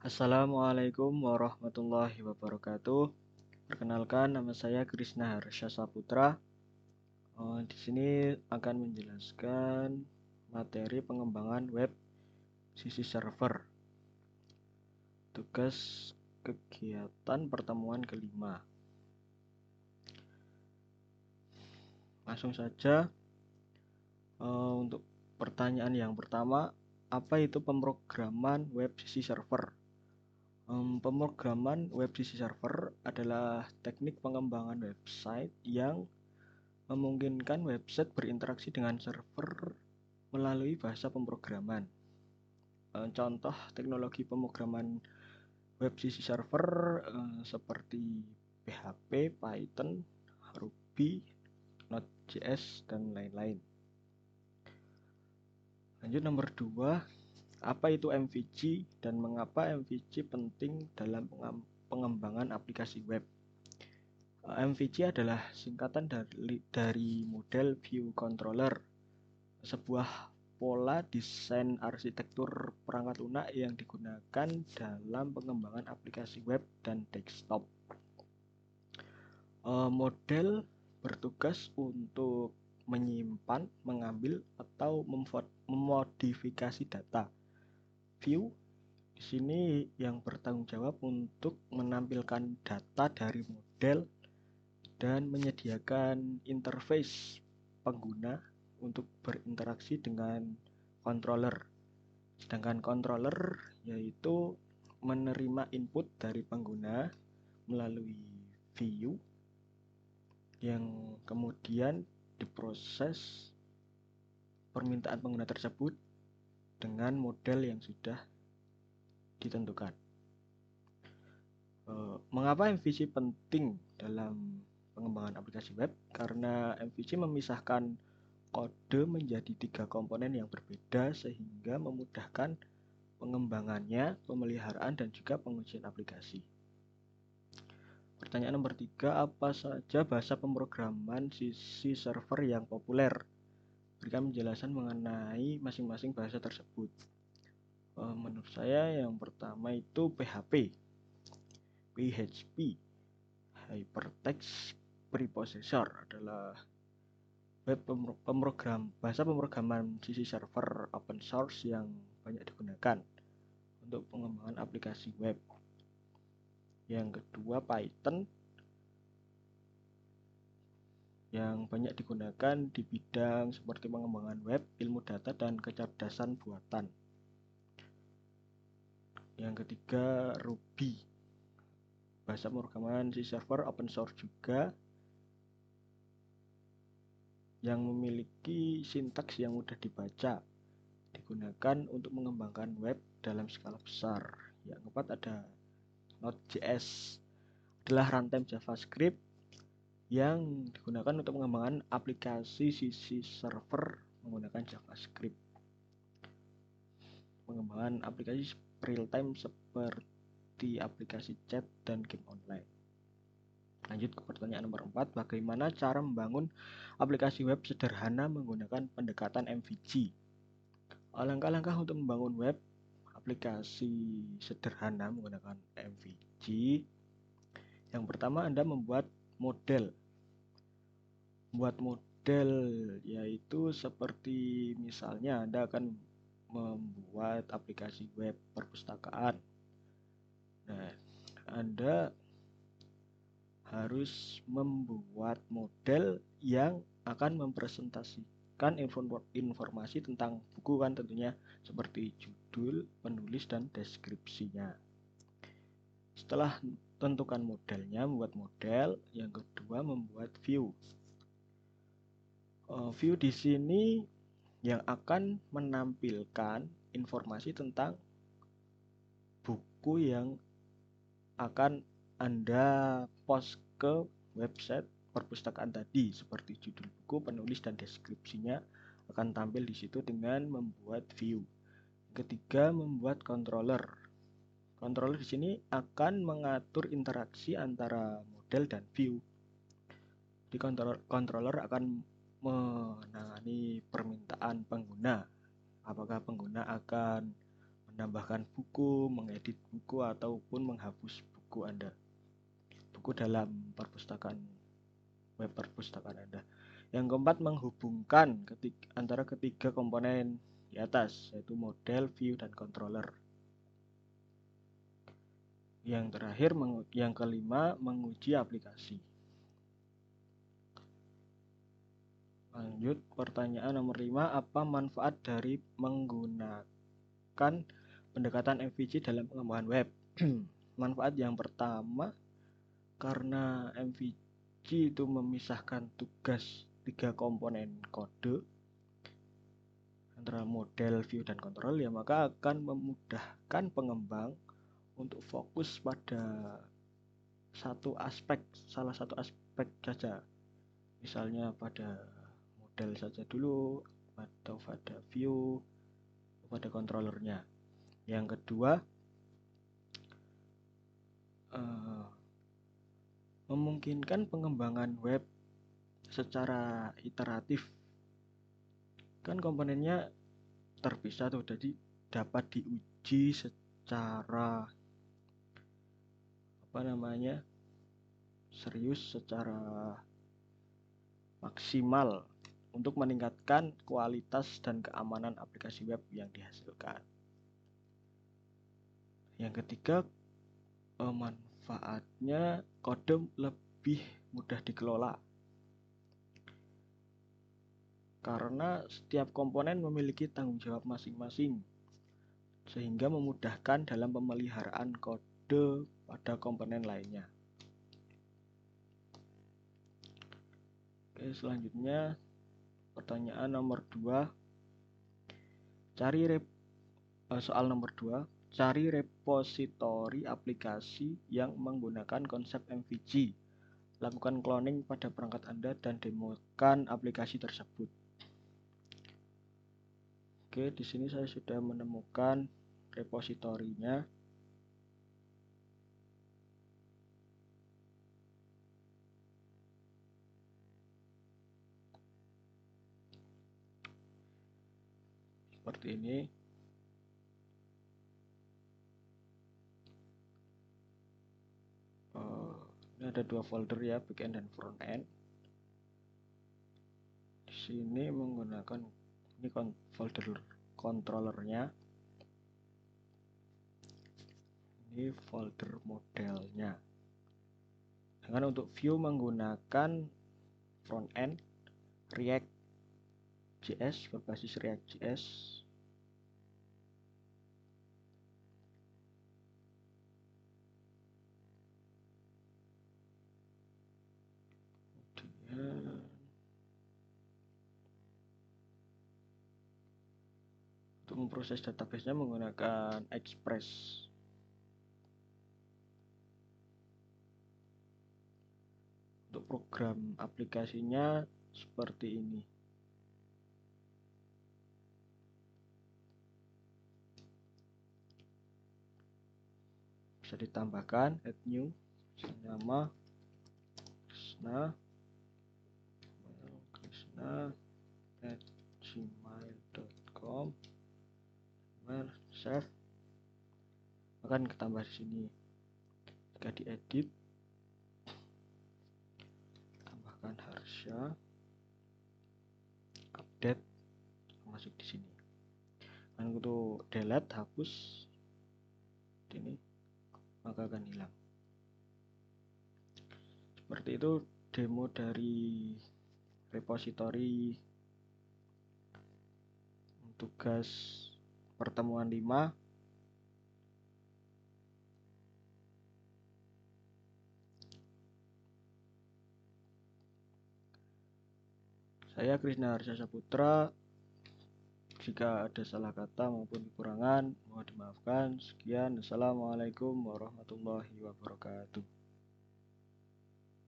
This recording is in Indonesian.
Assalamualaikum warahmatullahi wabarakatuh. Perkenalkan, nama saya Krisna Harsha Saputra. Di sini akan menjelaskan materi pengembangan web sisi server. Tugas kegiatan pertemuan kelima. Langsung saja untuk pertanyaan yang pertama, apa itu pemrograman web sisi server? Pemrograman web sisi server adalah teknik pengembangan website yang memungkinkan website berinteraksi dengan server melalui bahasa pemrograman. Contoh teknologi pemrograman web sisi server seperti PHP, Python, Ruby, Node.js, dan lain-lain. Lanjut nomor 2, apa itu MVC dan mengapa MVC penting dalam pengembangan aplikasi web? MVC adalah singkatan dari model view controller, sebuah pola desain arsitektur perangkat lunak yang digunakan dalam pengembangan aplikasi web dan desktop. Model bertugas untuk menyimpan, mengambil, atau memodifikasi data. View di sini yang bertanggung jawab untuk menampilkan data dari model dan menyediakan interface pengguna untuk berinteraksi dengan controller. Sedangkan controller yaitu menerima input dari pengguna melalui view yang kemudian diproses permintaan pengguna tersebut dengan model yang sudah ditentukan. Mengapa MVC penting dalam pengembangan aplikasi web? Karena MVC memisahkan kode menjadi 3 komponen yang berbeda sehingga memudahkan pengembangannya, pemeliharaan, dan juga pengujian aplikasi. Pertanyaan nomor 3, apa saja bahasa pemrograman sisi server yang populer? Berikan penjelasan mengenai masing-masing bahasa tersebut. Menurut saya yang pertama itu PHP, Hypertext Preprocessor adalah bahasa pemrograman sisi server open source yang banyak digunakan untuk pengembangan aplikasi web. Yang kedua Python yang banyak digunakan di bidang seperti pengembangan web, ilmu data, dan kecerdasan buatan. Yang ketiga Ruby, bahasa pemrograman sisi server open source juga yang memiliki sintaks yang mudah dibaca, digunakan untuk mengembangkan web dalam skala besar. Yang keempat ada Node.js, adalah runtime JavaScript yang digunakan untuk mengembangkan aplikasi sisi server menggunakan JavaScript. Pengembangan aplikasi real time seperti aplikasi chat dan game online. Lanjut ke pertanyaan nomor 4, bagaimana cara membangun aplikasi web sederhana menggunakan pendekatan MVC? Langkah-langkah untuk membangun web aplikasi sederhana menggunakan MVC. Yang pertama, Anda membuat model. Membuat model yaitu seperti misalnya Anda akan membuat aplikasi web perpustakaan. Nah, Anda harus membuat model yang akan mempresentasikan informasi tentang buku kan tentunya, seperti judul, penulis, dan deskripsinya. Setelah tentukan modelnya, membuat model. Yang kedua, membuat view. View di sini yang akan menampilkan informasi tentang buku yang akan Anda post ke website perpustakaan tadi, seperti judul buku, penulis, dan deskripsinya akan tampil di situ dengan membuat view. Ketiga, membuat controller. Controller di sini akan mengatur interaksi antara model dan view. Di controller akan menangani permintaan pengguna. Apakah pengguna akan menambahkan buku, mengedit buku, ataupun menghapus buku Anda, buku dalam web perpustakaan Anda. Yang keempat, menghubungkan antara ketiga komponen di atas, yaitu model, view, dan controller. Yang terakhir, yang kelima, menguji aplikasi. Lanjut, pertanyaan nomor 5, apa manfaat dari menggunakan pendekatan MVC dalam pengembangan web? Manfaat yang pertama, karena MVC itu memisahkan tugas 3 komponen kode antara model, view, dan control, ya maka akan memudahkan pengembang untuk fokus pada salah satu aspek saja, misalnya pada model saja dulu, atau pada view, pada controllernya. Yang kedua, memungkinkan pengembangan web secara iteratif. Kan komponennya terpisah tuh, jadi dapat diuji secara serius, secara maksimal untuk meningkatkan kualitas dan keamanan aplikasi web yang dihasilkan. Yang ketiga, manfaatnya kode lebih mudah dikelola karena setiap komponen memiliki tanggung jawab masing-masing, sehingga memudahkan dalam pemeliharaan kode pada komponen lainnya. Oke, selanjutnya pertanyaan nomor 2. Soal nomor 2, cari repositori aplikasi yang menggunakan konsep MVC. Lakukan cloning pada perangkat Anda dan demokan aplikasi tersebut. Oke, di sini saya sudah menemukan repositorinya. Seperti ini. Ini ada 2 folder ya, backend dan frontend. Di sini menggunakan ini folder controllernya. Ini folder modelnya. Dengan untuk view menggunakan frontend React.js, berbasis React.js. Untuk memproses database-nya menggunakan Express. Untuk program aplikasinya seperti ini. Bisa ditambahkan add new, nama Krishna@gmail.com, save, akan ketambah di sini. Jika diedit, tambahkan Harsha, update, masuk di sini. Dan untuk delete, hapus ini, maka akan hilang. Seperti itu demo dari repositori tugas pertemuan 5. Saya Krishna Harsha Saputra. Jika ada salah kata maupun kekurangan, mohon dimaafkan. Sekian, Assalamualaikum warahmatullahi wabarakatuh.